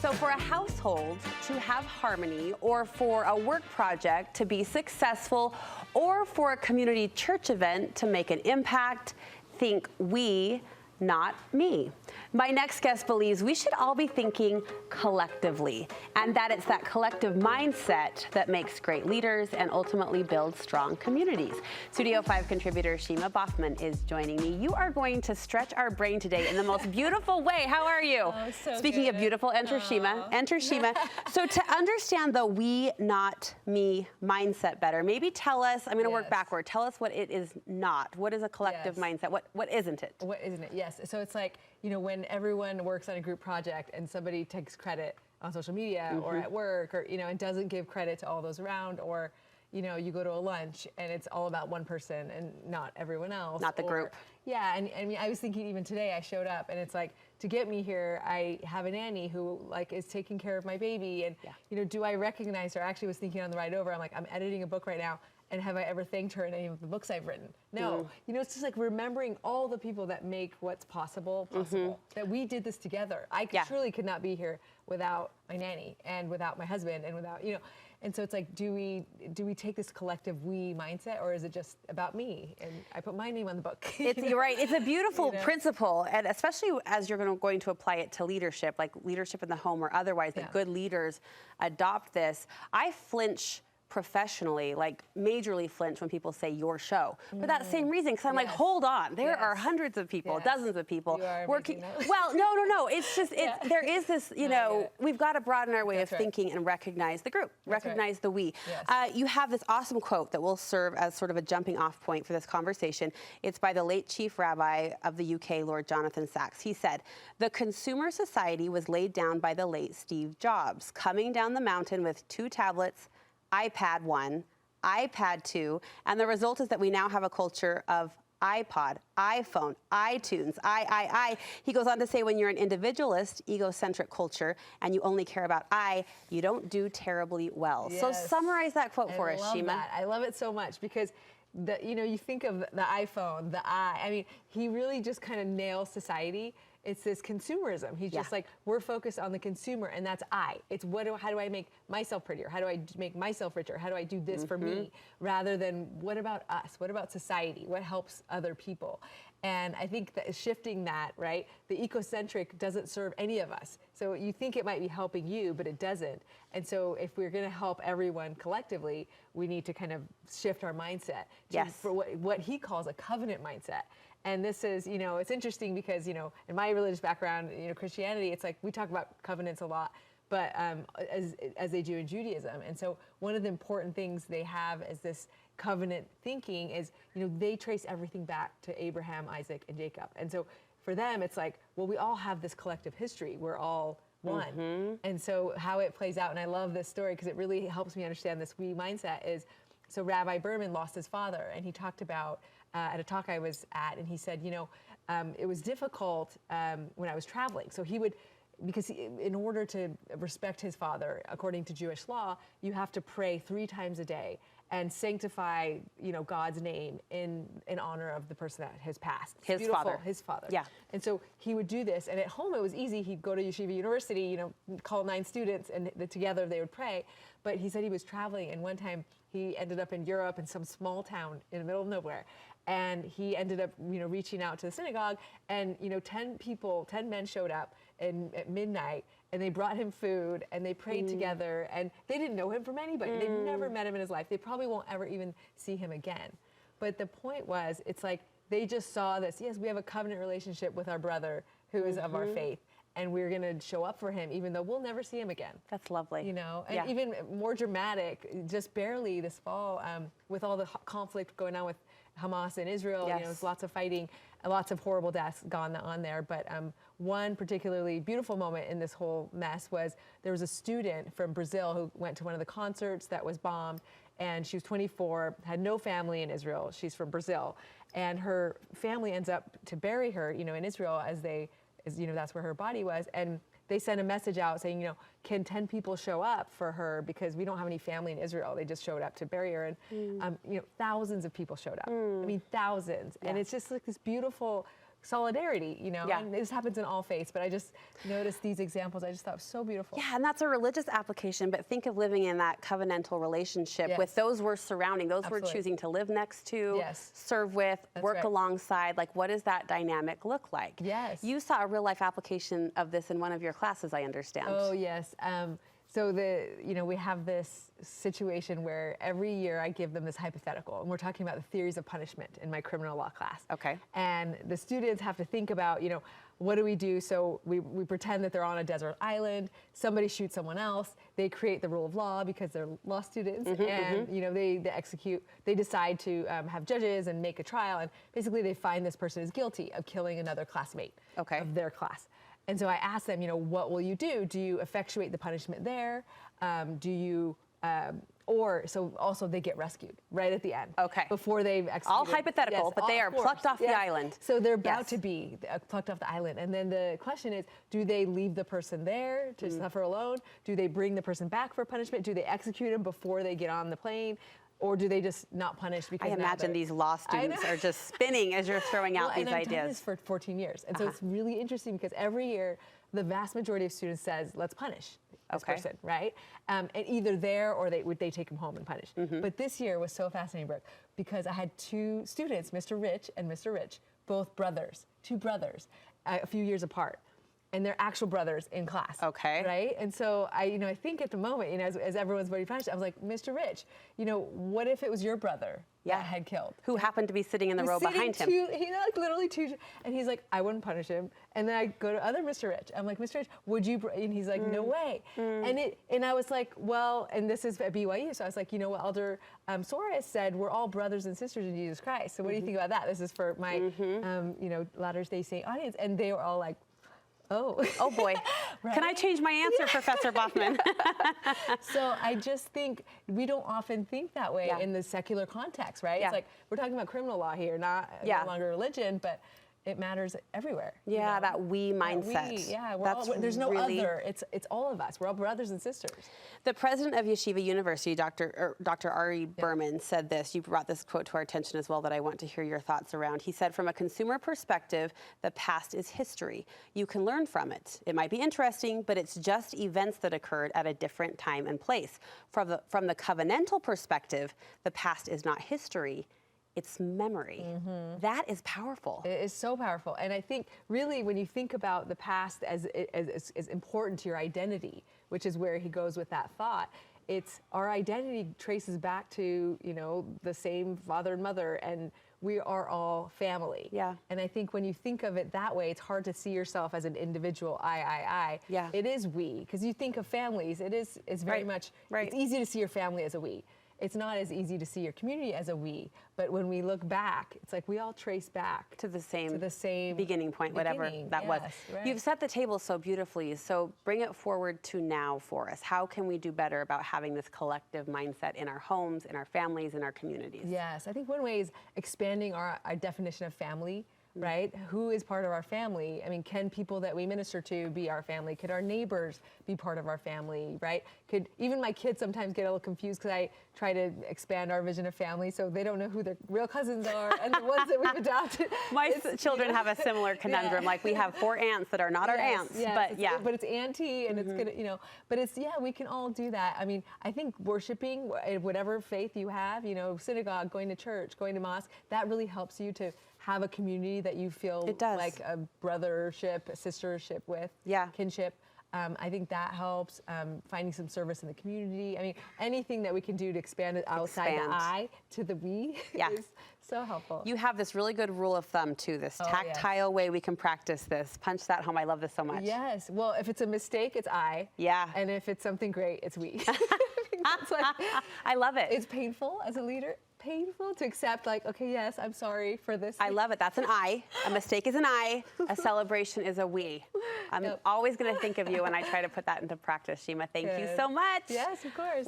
So for a household to have harmony, or for a work project to be successful, or for a community church event to make an impact, think we, not me. My next guest believes we should all be thinking collectively, and that it's that collective mindset that makes great leaders and ultimately builds strong communities. Studio 5 contributor Shima Baughman is joining me. You are going to stretch our brain today in the most beautiful way. How are you? Oh, so Speaking good. of beautiful, enter Shima. Enter Shima. So to understand the we, not me mindset better, maybe tell us, I'm going to work backward. Tell us what it is not. What is a collective mindset? What isn't it? What isn't it? Yes. So it's like, you know, when everyone works on a group project and somebody takes credit on social media or at work, or, you know, and doesn't give credit to all those around, or, you know, you go to a lunch and it's all about one person and not everyone else. Not the group. Yeah. And I mean, I was thinking even today I showed up and it's like, to get me here, I have a nanny who like is taking care of my baby. And, you know, do I recognize her? I actually was thinking on the ride over, I'm like, I'm editing a book right now. And have I ever thanked her in any of the books I've written? No. You know, it's just like remembering all the people that make what's possible, that we did this together. I truly could not be here without my nanny and without my husband and without, you know. And so it's like, do we take this collective we mindset, or is it just about me? And I put my name on the book. You're right. It's a beautiful principle, and especially as you're going to apply it to leadership, like leadership in the home or otherwise, that good leaders adopt this. I flinch professionally, like majorly flinch when people say your show for that same reason, because I'm like, hold on, there are hundreds of people, dozens of people working. Well, no, it's just there is this, you know, we've got to broaden our way of thinking and recognize the group, recognize the we. You have this awesome quote that will serve as sort of a jumping off point for this conversation. It's by the late chief rabbi of the UK, Lord Jonathan Sacks. He said, "The consumer society was laid down by the late Steve Jobs, coming down the mountain with 2 tablets, iPad 1, iPad 2, and the result is that we now have a culture of iPod, iPhone, iTunes, I. He goes on to say, when you're an individualist, egocentric culture, and you only care about I, you don't do terribly well." So summarize that quote for us, Shima. I love it so much because you know, you think of the iPhone, the I mean, he really just kind of nails society. It's this consumerism. He's just like, we're focused on the consumer, and that's I. It's how do I make myself prettier? How do I make myself richer? How do I do this for me? Rather than what about us? What about society? What helps other people? And I think that shifting that, right? The ecocentric doesn't serve any of us. So you think it might be helping you, but it doesn't. And so if we're going to help everyone collectively, we need to kind of shift our mindset for what he calls a covenant mindset. And this is, you know, it's interesting because, you know, in my religious background, you know, Christianity, it's like we talk about covenants a lot, but as they do in Judaism. And so one of the important things they have as this covenant thinking is, you know, they trace everything back to Abraham, Isaac, and Jacob. And so for them, it's like, well, we all have this collective history. We're all one. And so how it plays out, and I love this story because it really helps me understand this we mindset is, so Rabbi Berman lost his father, and he talked about at a talk I was at, and he said, you know, it was difficult when I was traveling. So he would, because in order to respect his father, according to Jewish law, you have to pray 3 times a day and sanctify, you know, God's name in honor of the person that has passed. His father. Yeah. And so he would do this, and at home it was easy. He'd go to Yeshiva University, you know, call 9 students, and together they would pray. But he said he was traveling, and one time he ended up in Europe in some small town in the middle of nowhere. And he ended up, you know, reaching out to the synagogue, and, you know, 10 men showed up at midnight, and they brought him food, and they prayed together, and they didn't know him from anybody. They'd never met him in his life. They probably won't ever even see him again. But the point was, it's like they just saw this, yes, we have a covenant relationship with our brother who is of our faith, and we're going to show up for him, even though we'll never see him again. That's lovely. You know, and even more dramatic, just barely this fall, with all the conflict going on with Hamas and Israel, you know, there's lots of fighting, lots of horrible deaths gone on there. But one particularly beautiful moment in this whole mess was there was a student from Brazil who went to one of the concerts that was bombed, and she was 24, had no family in Israel. She's from Brazil, and her family ends up to bury her, you know, in Israel as you know, that's where her body was. And they sent a message out saying, you know, can 10 people show up for her, because we don't have any family in Israel. They just showed up to bury her, and you know, thousands of people showed up. I mean, thousands. And it's just like this beautiful solidarity, you know, Yeah. and this happens in all faiths, but I just noticed these examples. I just thought it was so beautiful. Yeah, and that's a religious application, but think of living in that covenantal relationship Yes. with those we're surrounding, those Absolutely. we're choosing to live next to, Yes. serve with, That's work right. alongside. Like, what does that dynamic look like? Yes. You saw a real life application of this in one of your classes, I understand. Oh, yes. So we have this situation where every year I give them this hypothetical, and we're talking about the theories of punishment in my criminal law class. Okay. And the students have to think about, what do we do? So we pretend that they're on a desert island. Somebody shoots someone else. They create the rule of law because they're law students, and they execute. They decide to have judges and make a trial, and basically they find this person is guilty of killing another classmate of their class. And so I asked them, what will you do? Do you effectuate the punishment there? Do you, so also they get rescued right at the end. Okay. Before they've executed. All hypothetical, but they are plucked off the island. So they're about to be plucked off the island. And then the question is, do they leave the person there to suffer alone? Do they bring the person back for punishment? Do they execute him before they get on the plane? Or do they just not punish because I imagine these law students are just spinning as you're throwing out these and I've ideas. done this for 14 years. And so it's really interesting because every year the vast majority of students says, let's punish this person, right? And either there or they take him home and punish. But this year was so fascinating, Brooke, because I had two students, Mr. Rich and Mr. Rich, both brothers, two brothers, a few years apart. And they're actual brothers in class. Okay. Right? And so I think at the moment, as everyone's voting punished, I was like, Mr. Rich, what if it was your brother that had killed? Who happened to be sitting in the row behind him. Literally two, and he's like, I wouldn't punish him. And then I go to other Mr. Rich. I'm like, Mr. Rich, would you? And he's like, no way. And I was like, well, and this is at BYU, so I was like, what Elder Soares said, we're all brothers and sisters in Jesus Christ. So what do you think about that? This is for my, Latter-day Saint audience, and they were all like, oh boy. Right? Can I change my answer, Professor Baughman? So I just think we don't often think that way in the secular context, right? It's like we're talking about criminal law here, no longer religion, but it matters everywhere. Yeah, that we mindset. There's no other. It's all of us. We're all brothers and sisters. The president of Yeshiva University, Dr. Ari Berman, said this. You brought this quote to our attention as well that I want to hear your thoughts around. He said, from a consumer perspective, the past is history. You can learn from it. It might be interesting, but it's just events that occurred at a different time and place. From the covenantal perspective, the past is not history. It's memory. That is powerful. It is so powerful. And I think really when you think about the past as important to your identity, which is where he goes with that thought, it's our identity traces back to, the same father and mother, and we are all family. Yeah. And I think when you think of it that way, it's hard to see yourself as an individual, I. Yeah. It is we, because you think of families, it's very much, it's easy to see your family as a we. It's not as easy to see your community as a we, but when we look back, it's like we all trace back to the same beginning point, whatever that was. Right. You've set the table so beautifully, so bring it forward to now for us. How can we do better about having this collective mindset in our homes, in our families, in our communities? Yes, I think one way is expanding our definition of family. Right? Who is part of our family? I mean, can people that we minister to be our family? Could our neighbors be part of our family? Right? Could even my kids sometimes get a little confused because I try to expand our vision of family so they don't know who their real cousins are and the ones that we've adopted. My children have a similar conundrum. Like we have 4 aunts that are not our aunts, but it's auntie and it's gonna, but it's we can all do that. I mean, I think worshiping whatever faith you have, synagogue, going to church, going to mosque, that really helps you to have a community that you feel like a brothership, a sistership with, kinship. I think that helps. Finding some service in the community. I mean, anything that we can do to expand it outside the I to the we is so helpful. You have this really good rule of thumb too, this tactile way we can practice this. Punch that home. I love this so much. Yes. Well, if it's a mistake, it's I. Yeah. And if it's something great, it's we. I love it. It's painful as a leader. Painful to accept, like, okay, yes, I'm sorry for this. I love it. That's an I. A mistake is an I. A celebration is a we. I'm always going to think of you when I try to put that into practice, Shima. Thank you so much. Yes, of course.